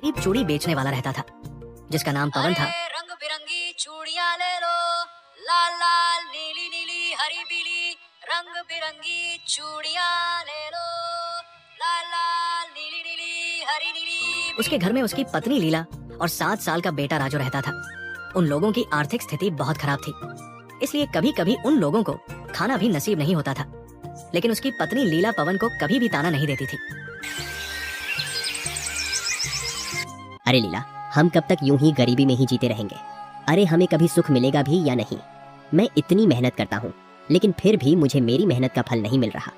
एक चूड़ी बेचने वाला रहता था जिसका नाम पवन था। रंग बिरंगी चूड़ियां ले लो, लाल लाल नीली नीली हरी पीली, रंग बिरंगी चूड़ियां ले लो, लाल लाल नीली नीली हरी नीली। उसके घर में उसकी पत्नी लीला और 7 साल का बेटा राजू रहता था। उन लोगों की आर्थिक स्थिति बहुत खराब थी, इसलिए कभी कभी उन लोगों को खाना भी नसीब नहीं होता था। लेकिन उसकी पत्नी लीला पवन को कभी भी ताना नहीं देती थी। अरे लीला, हम कब तक यूं ही गरीबी में ही जीते रहेंगे? अरे हमें कभी सुख मिलेगा भी या नहीं? मैं इतनी मेहनत करता हूँ लेकिन फिर भी मुझे मेरी मेहनत का फल नहीं मिल रहा।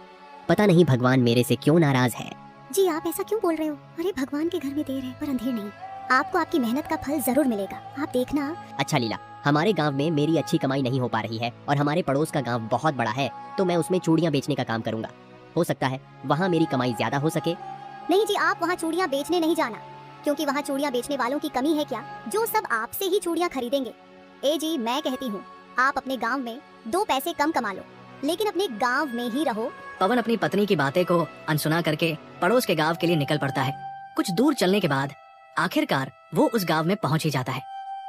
पता नहीं भगवान मेरे से क्यों नाराज है। जी आप ऐसा क्यों बोल रहे हो? अरे भगवान के घर में देर है पर अंधेर नहीं। आपको आपकी मेहनत का फल जरूर मिलेगा, आप देखना। अच्छा लीला, हमारे गांव में मेरी अच्छी कमाई नहीं हो पा रही है और हमारे पड़ोस का गांव बहुत बड़ा है, तो मैं उसमें चूड़ियां बेचने का काम करूंगा। हो सकता है वहाँ मेरी कमाई ज्यादा हो सके। नहीं जी, आप वहाँ चूड़ियाँ बेचने नहीं जाना, क्योंकि वहाँ चूड़ियाँ बेचने वालों की कमी है क्या, जो सब आपसे ही चूड़ियाँ खरीदेंगे। ए जी, मैं कहती हूँ आप अपने गाँव में 2 पैसे कम कमा लो, लेकिन अपने गाँव में ही रहो। पवन अपनी पत्नी की बातें को अनसुना करके पड़ोस के गांव के लिए निकल पड़ता है। कुछ दूर चलने के बाद आखिरकार वो उस गांव में पहुंच ही जाता है।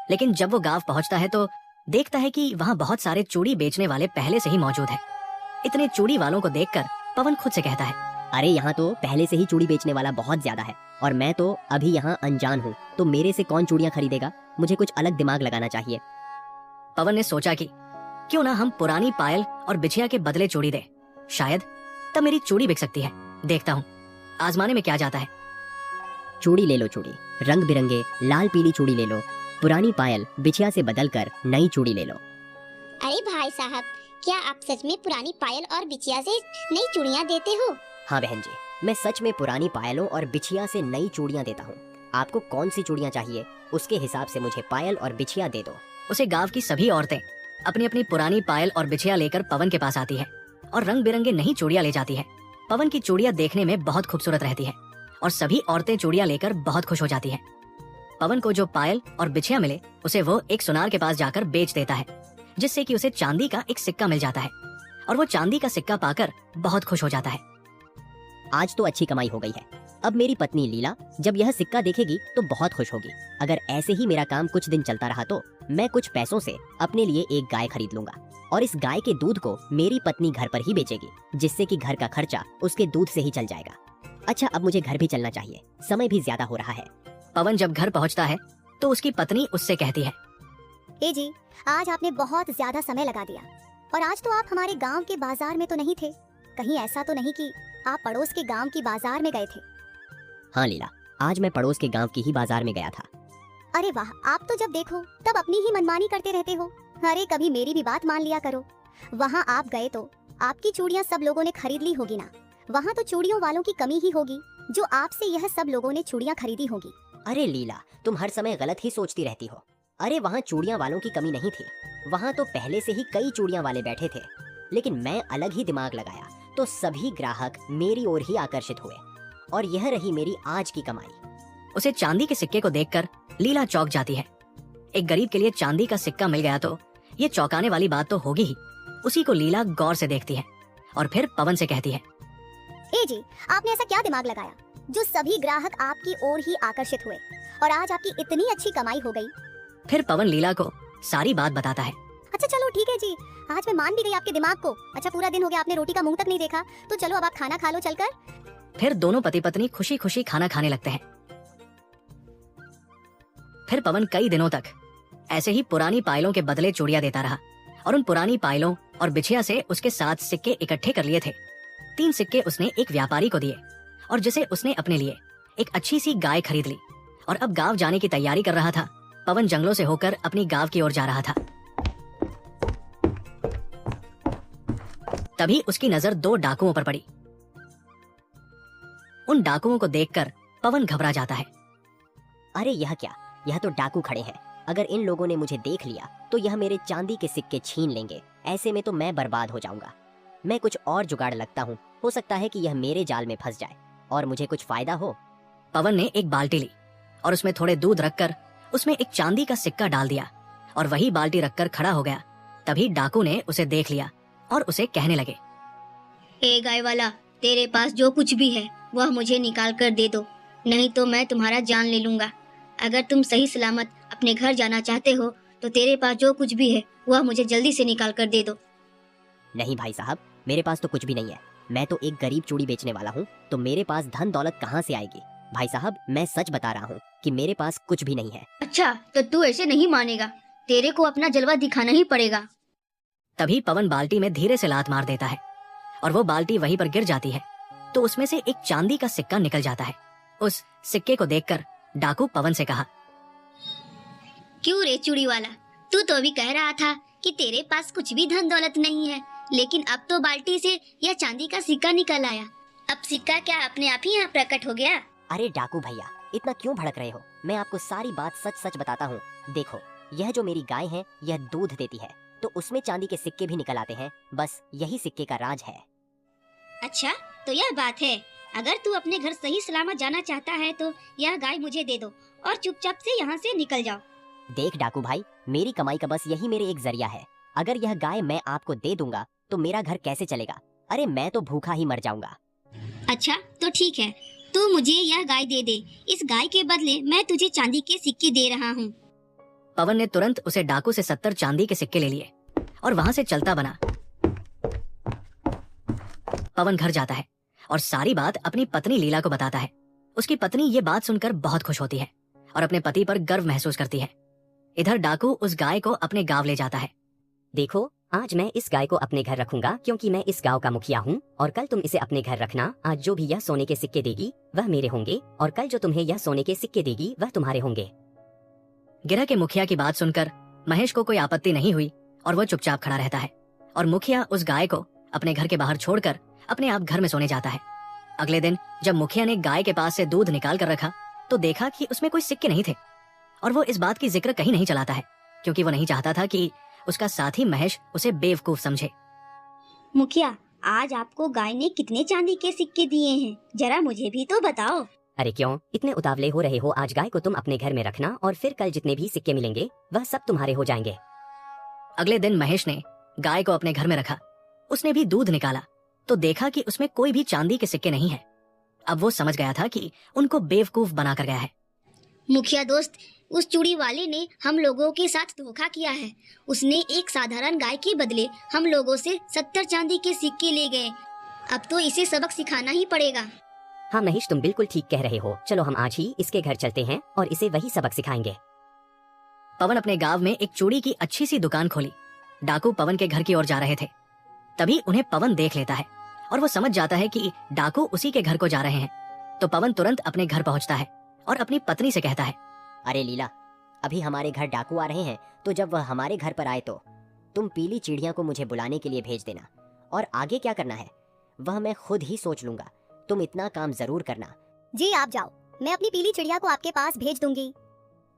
लेकिन जब वो गांव पहुंचता है तो देखता है कि वहां बहुत सारे चूड़ी बेचने वाले पहले से ही मौजूद हैं। इतने चूड़ी वालों को देखकर पवन खुद से कहता है, अरे यहाँ तो पहले से ही चूड़ी बेचने वाला बहुत ज्यादा है और मैं तो अभी यहाँ अनजान हूँ, तो मेरे से कौन चूड़ियाँ खरीदेगा? मुझे कुछ अलग दिमाग लगाना चाहिए। पवन ने सोचा कि क्यों ना हम पुरानी पायल और बिछिया के बदले चूड़ी दे, शायद तब मेरी चूड़ी बिक सकती है। देखता हूँ आजमाने में क्या जाता है। चूड़ी ले लो, चूड़ी रंग बिरंगे लाल पीली चूड़ी ले लो। पुरानी पायल बिछिया से बदलकर नई चूड़ी ले लो। अरे भाई साहब, क्या आप सच में पुरानी पायल और बिछिया से नई चूड़ियाँ देते हो? हाँ बहन जी, मैं सच में पुरानी पायलों और बिछिया से नई चूड़ियाँ देता हूँ। आपको कौन सी चूड़ियाँ चाहिए, उसके हिसाब से मुझे पायल और बिछिया दे दो। उसे गांव की सभी औरतें अपनी अपनी पुरानी पायल और बिछिया लेकर पवन के पास आती है और रंग बिरंगे नई चूड़ियाँ ले जाती है। पवन की चूड़ियाँ देखने में बहुत खूबसूरत रहती है और सभी औरतें चूड़ियाँ लेकर बहुत खुश हो जाती हैं। पवन को जो पायल और बिछिया मिले उसे वो एक सुनार के पास जाकर बेच देता है, जिससे कि उसे चांदी का एक सिक्का मिल जाता है और वो चांदी का सिक्का पाकर बहुत खुश हो जाता है। आज तो अच्छी कमाई हो गई है। अब मेरी पत्नी लीला जब यह सिक्का देखेगी तो बहुत खुश होगी। अगर ऐसे ही मेरा काम कुछ दिन चलता रहा तो मैं कुछ पैसों से अपने लिए एक गाय खरीद लूंगा और इस गाय के दूध को मेरी पत्नी घर पर ही बेचेगी, जिससे कि घर का खर्चा उसके दूध से ही चल जाएगा। अच्छा, अब मुझे घर भी चलना चाहिए, समय भी ज्यादा हो रहा है। पवन जब घर पहुंचता है तो उसकी पत्नी उससे कहती है, ए जी, आज आपने बहुत ज्यादा समय लगा दिया और आज तो आप हमारे गांव के बाजार में तो नहीं थे। कहीं ऐसा तो नहीं कि आप पड़ोस के गांव की बाजार में गए थे? हाँ लीला, आज मैं पड़ोस के गांव की ही बाजार में गया था। अरे वाह, आप तो जब देखो तब अपनी ही मनमानी करते रहते हो। अरे कभी मेरी भी बात मान लिया करो। वहाँ आप गए तो आपकी चूड़ियाँ सब लोगों ने खरीद ली होगी ना। वहाँ तो चूड़ियों वालों की कमी ही होगी जो आपसे यह सब लोगों ने चूड़ियाँ खरीदी होगी। अरे लीला, तुम हर समय गलत ही सोचती रहती हो। अरे वहाँ चूड़ियाँ वालों की कमी नहीं थी, वहाँ तो पहले से ही कई चूड़ियाँ वाले बैठे थे। लेकिन मैं अलग ही दिमाग लगाया तो सभी ग्राहक मेरी ओर ही आकर्षित हुए और यह रही मेरी आज की कमाई। उसे चांदी के सिक्के को देखकर लीला चौंक जाती है। एक गरीब के लिए चांदी का सिक्का मिल गया तो ये चौंकाने वाली बात तो होगी ही। उसी को लीला गौर से देखती है और फिर पवन से कहती है, ए जी, आपने ऐसा क्या दिमाग लगाया जो सभी ग्राहक आपकी ओर ही आकर्षित हुए और आज आपकी इतनी अच्छी कमाई हो गई? फिर पवन लीला को सारी बात बताता है। अच्छा चलो ठीक है जी, आज मैं मान भी गई आपके दिमाग को। अच्छा, पूरा दिन हो गया आपने रोटी का मुंह तक नहीं देखा, तो चलो अब आप खाना खा लो चलकर। फिर दोनों पति पत्नी खुशी खुशी खाना खाने लगते हैं। फिर पवन कई दिनों तक ऐसे ही पुरानी पायलों के बदले चूड़ियां देता रहा और उन पुरानी पायलों और बिछिया से उसके 7 सिक्के इकट्ठे कर लिए थे। 3 सिक्के उसने एक व्यापारी को दिए और जिसे उसने अपने लिए एक अच्छी सी गाय खरीद ली और अब गांव जाने की तैयारी कर रहा था। पवन जंगलों से होकर अपनी गांव की ओर जा रहा था। तभी उसकी नजर 2 डाकुओं पर पड़ी। उन डाकुओं को देखकर पवन घबरा जाता है। अरे यह क्या, यह तो डाकू खड़े हैं। अगर इन लोगों ने मुझे देख लिया तो यह मेरे चांदी के सिक्के छीन लेंगे। ऐसे में तो मैं बर्बाद हो जाऊंगा। मैं कुछ और जुगाड़ लगता हूँ, हो सकता है कि यह मेरे जाल में फंस जाए और मुझे कुछ फायदा हो। पवन ने एक बाल्टी ली और उसमें थोड़े दूध रखकर उसमें एक चांदी का सिक्का डाल दिया और वही बाल्टी रखकर खड़ा हो गया। तभी डाकू ने उसे देख लिया और उसे कहने लगे, ए गाय वाला, तेरे पास जो कुछ भी है वह मुझे निकाल कर दे दो। नहीं तो मैं तुम्हारा जान ले लूंगा। अगर तुम सही सलामत अपने घर जाना चाहते हो तो तेरे पास जो कुछ भी है वह मुझे जल्दी से निकाल कर दे दो। नहीं भाई साहब, मेरे पास तो कुछ भी नहीं है। मैं तो एक गरीब चूड़ी बेचने वाला हूँ, तो मेरे पास धन दौलत कहाँ से आएगी। भाई साहब, मैं सच बता रहा हूँ कि मेरे पास कुछ भी नहीं है। अच्छा, तो तू ऐसे नहीं मानेगा, तेरे को अपना जलवा दिखाना ही पड़ेगा। तभी पवन बाल्टी में धीरे से लात मार देता है और वो बाल्टी वहीं पर गिर जाती है, तो उसमें से एक चांदी का सिक्का निकल जाता है। उस सिक्के को देखकर डाकू पवन से कहा, क्यों रे चूड़ी वाला, तू तो अभी कह रहा था कि तेरे पास कुछ भी धन दौलत नहीं है, लेकिन अब तो बाल्टी से यह चांदी का सिक्का निकल आया। अब सिक्का क्या अपने आप ही यहाँ प्रकट हो गया? अरे डाकू भैया, इतना क्यों भड़क रहे हो? मैं आपको सारी बात सच सच बताता हूँ। देखो, यह जो मेरी गाय है यह दूध देती है, तो उसमें चांदी के सिक्के भी निकल आते हैं। बस यही सिक्के का राज है। अच्छा, तो यह बात है। अगर तू अपने घर सही सलामत जाना चाहता है तो यह गाय मुझे दे दो और चुपचाप से यहाँ से निकल जाओ। देख डाकू भाई, मेरी कमाई का बस यही मेरे एक जरिया है। अगर यह गाय मैं आपको दे दूंगा तो मेरा घर कैसे चलेगा? अरे मैं तो भूखा ही मर जाऊंगा। अच्छा, तो ठीक है, तू मुझे यह गाय दे दे। इस गाय के बदले मैं तुझे चांदी के सिक्के दे रहा हूँ। पवन ने तुरंत उसे डाकू से 70 चांदी के सिक्के ले लिए और वहां से चलता बना। पवन घर जाता है और सारी बात अपनी पत्नी लीला को बताता है। उसकी पत्नी ये बात सुनकर बहुत खुश होती है और अपने पति पर गर्व महसूस करती है। इधर डाकू उस गाय को अपने गांव ले जाता है। देखो, आज मैं इस गाय को अपने घर रखूंगा क्योंकि मैं इस गांव का मुखिया हूँ, और कल तुम इसे अपने घर रखना। आज जो भी यह सोने के सिक्के देगी वह मेरे होंगे, और कल जो तुम्हें यह सोने के सिक्के देगी वह तुम्हारे होंगे। गिरह के मुखिया की बात सुनकर महेश को कोई आपत्ति नहीं हुई और वो चुपचाप खड़ा रहता है और मुखिया उस गाय को अपने घर के बाहर छोड़कर अपने आप घर में सोने जाता है। अगले दिन जब मुखिया ने गाय के पास से दूध निकाल कर रखा तो देखा कि उसमें कोई सिक्के नहीं थे, और वो इस बात की जिक्र कहीं नहीं चलाता है क्योंकि वो नहीं चाहता था कि उसका साथी महेश उसे बेवकूफ समझे। मुखिया, आज आपको गाय ने कितने चांदी के सिक्के दिए हैं, जरा मुझे भी तो बताओ। अरे क्यों इतने उतावले हो रहे हो? आज गाय को तुम अपने घर में रखना और फिर कल जितने भी सिक्के मिलेंगे वह सब तुम्हारे हो जाएंगे। अगले दिन महेश ने गाय को अपने घर में रखा। उसने भी दूध निकाला तो देखा कि उसमें कोई भी चांदी के सिक्के नहीं है। अब वो समझ गया था कि उनको बेवकूफ बना कर गया है। मुखिया दोस्त, उस चूड़ी वाले ने हम लोगों के साथ धोखा किया है। उसने एक साधारण गाय के बदले हम लोगों से 70 चांदी के सिक्के ले गए। अब तो इसे सबक सिखाना ही पड़ेगा। हाँ महेश, तुम बिल्कुल ठीक कह रहे हो। चलो हम आज ही इसके घर चलते हैं और इसे वही सबक सिखाएंगे। पवन अपने गांव में एक चूड़ी की अच्छी सी दुकान खोली। डाकू पवन के घर की ओर जा रहे थे। तभी उन्हें पवन देख लेता है और वो समझ जाता है कि डाकू उसी के घर को जा रहे हैं। तो पवन तुरंत अपने घर पहुंचता है और अपनी पत्नी से कहता है, अरे लीला, अभी हमारे घर डाकू आ रहे हैं, तो जब वह हमारे घर पर आए तो तुम पीली चिड़िया को मुझे बुलाने के लिए भेज देना, और आगे क्या करना है वह मैं खुद ही सोच लूंगा। तुम इतना काम जरूर करना। जी आप जाओ, मैं अपनी पीली चिड़िया को आपके पास भेज दूंगी।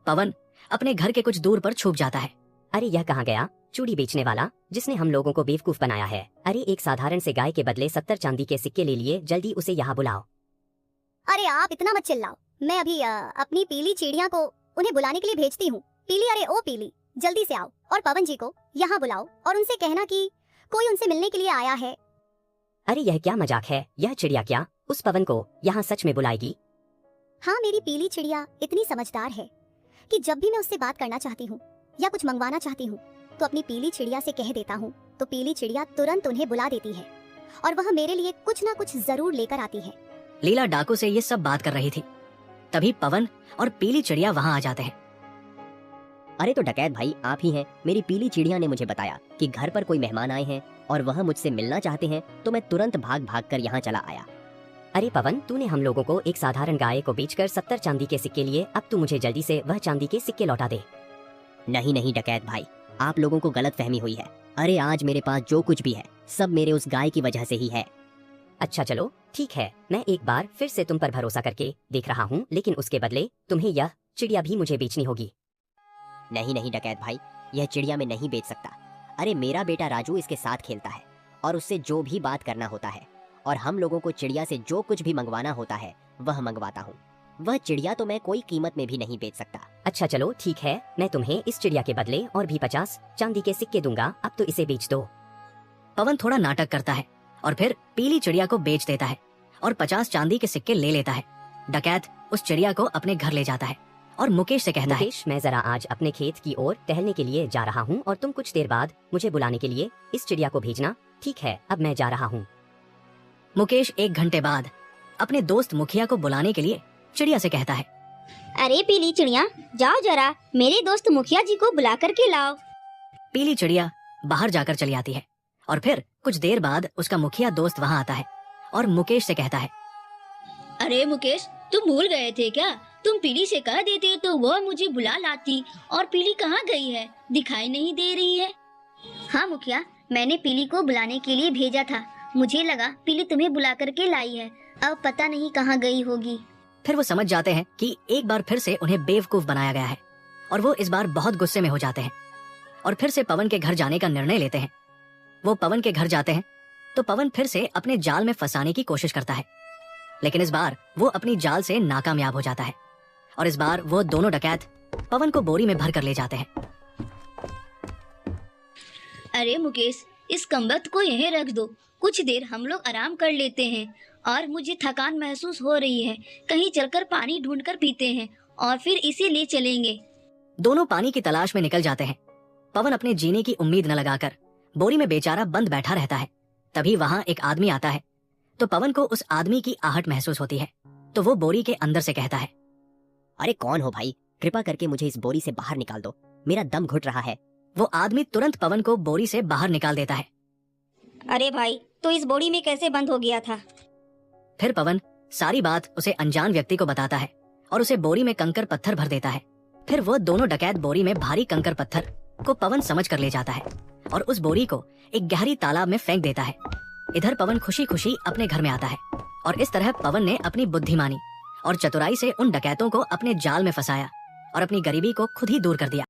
पवन अपने घर के कुछ दूर पर छुप जाता है। अरे यह कहाँ गया? चूड़ी बेचने वाला जिसने हम लोगों को बेवकूफ बनाया है। अरे एक साधारण से गाय के बदले 70 चांदी के सिक्के ले लिए, जल्दी उसे यहाँ बुलाओ। अरे आप इतना मत चिल्लाओ, मैं अभी अपनी पीली चिड़िया को उन्हें बुलाने के लिए भेजती हूँ। पीली, अरे ओ पीली, जल्दी से आओ और पवन जी को यहाँ बुलाओ और उनसे कहना कि कोई उनसे मिलने के लिए आया है। अरे यह क्या मजाक है? यह चिड़िया क्या उस पवन को यहाँ सच में बुलाएगी? हाँ, मेरी पीली चिड़िया इतनी समझदार है कि जब भी मैं उससे बात करना चाहती हूँ या कुछ मंगवाना चाहती हूँ तो अपनी पीली चिड़िया से कह देता हूँ, तो पीली चिड़िया तुरंत उन्हें बुला देती है और वह मेरे लिए कुछ ना कुछ जरूर लेकर आती है। लीला डाकू से ये सब बात कर रही थी। तभी पवन और पीली चिड़िया वहाँ आ जाते हैं। अरे तो डकैत भाई, आप ही हैं। मेरी पीली चिड़िया ने मुझे बताया कि घर पर कोई मेहमान आए हैं और वह मुझसे मिलना चाहते हैं, तो मैं तुरंत भाग भाग कर यहाँ चला आया। अरे पवन, तूने हम लोगों को एक साधारण गाय को बेचकर 70 चांदी के सिक्के लिए, अब तू मुझे जल्दी से वह चांदी के सिक्के लौटा दे। नहीं नहीं डकैत भाई, आप लोगों को गलत फहमी हुई है। अरे आज मेरे पास जो कुछ भी है सब मेरे उस गाय की वजह से ही है। अच्छा चलो ठीक है, मैं एक बार फिर से तुम पर भरोसा करके देख रहा हूँ, लेकिन उसके बदले तुम्हें यह चिड़िया भी मुझे बेचनी होगी। नहीं नहीं डकैत भाई, यह चिड़िया मैं नहीं बेच सकता। अरे मेरा बेटा राजू इसके साथ खेलता है और उससे जो भी बात करना होता है और हम लोगों को चिड़िया से जो कुछ भी मंगवाना होता है वह मंगवाता हूँ। वह चिड़िया तो मैं कोई कीमत में भी नहीं बेच सकता। अच्छा चलो ठीक है, मैं तुम्हें इस चिड़िया के बदले और भी 50 चांदी के सिक्के दूंगा, अब तो इसे बेच दो। पवन थोड़ा नाटक करता है और फिर पीली चिड़िया को बेच देता है और 50 चांदी के सिक्के ले लेता है। डकैत उस चिड़िया को अपने घर ले जाता है और मुकेश से कहता है, मुकेश, मैं जरा आज अपने खेत की ओर टहलने के लिए जा रहा हूँ और तुम कुछ देर बाद मुझे बुलाने के लिए इस चिड़िया को भेजना। ठीक है, अब मैं जा रहा हूँ। मुकेश 1 घंटे बाद अपने दोस्त मुखिया को बुलाने के लिए चिड़िया से कहता है, अरे पीली चिड़िया, जाओ जरा मेरे दोस्त मुखिया जी को बुला कर के लाओ। पीली चिड़िया बाहर जाकर चली आती है और फिर कुछ देर बाद उसका मुखिया दोस्त वहाँ आता है और मुकेश से कहता है, अरे मुकेश, तुम भूल गए थे क्या? तुम पीली से कह देते तो वो मुझे बुला लाती। और पीली कहाँ गई है? दिखाई नहीं दे रही है। हाँ मुखिया, मैंने पीली को बुलाने के लिए भेजा था। मुझे लगा पीली तुम्हें बुला करके लाई है, अब पता नहीं कहाँ गई होगी। फिर वो समझ जाते हैं कि एक बार फिर से उन्हें बेवकूफ बनाया गया है और वो इस बार बहुत गुस्से में हो जाते हैं और फिर से पवन के घर जाने का निर्णय लेते हैं। वो पवन के घर जाते हैं तो पवन फिर से अपने जाल में फंसाने की कोशिश करता है, लेकिन इस बार वो अपनी जाल से नाकामयाब हो जाता है और इस बार वो दोनों डकैत पवन को बोरी में भर कर ले जाते हैं। अरे मुकेश, इस कमबख्त को यहीं रख दो, कुछ देर हम लोग आराम कर लेते हैं। और मुझे थकान महसूस हो रही है, कहीं चलकर पानी ढूंढकर पीते हैं और फिर इसे ले चलेंगे। दोनों पानी की तलाश में निकल जाते हैं। पवन अपने जीने की उम्मीद न लगाकर बोरी में बेचारा बंद बैठा रहता है। तभी वहाँ एक आदमी आता है तो पवन को उस आदमी की आहट महसूस होती है, तो वो बोरी के अंदर से कहता है, अरे कौन हो भाई, कृपा करके मुझे इस बोरी से बाहर निकाल दो, मेरा दम घुट रहा है। वो आदमी तुरंत पवन को बोरी से बाहर निकाल देता है। अरे भाई, तो इस बोरी में कैसे बंद हो गया था? फिर पवन सारी बात उसे अनजान व्यक्ति को बताता है और उसे बोरी में कंकर पत्थर भर देता है। फिर वो दोनों डकैत बोरी में भारी कंकर पत्थर को पवन समझ कर ले जाता है और उस बोरी को एक गहरी तालाब में फेंक देता है। इधर पवन खुशी खुशी अपने घर में आता है और इस तरह पवन ने अपनी बुद्धिमानी और चतुराई से उन डकैतों को अपने जाल में फंसाया और अपनी गरीबी को खुद ही दूर कर दिया।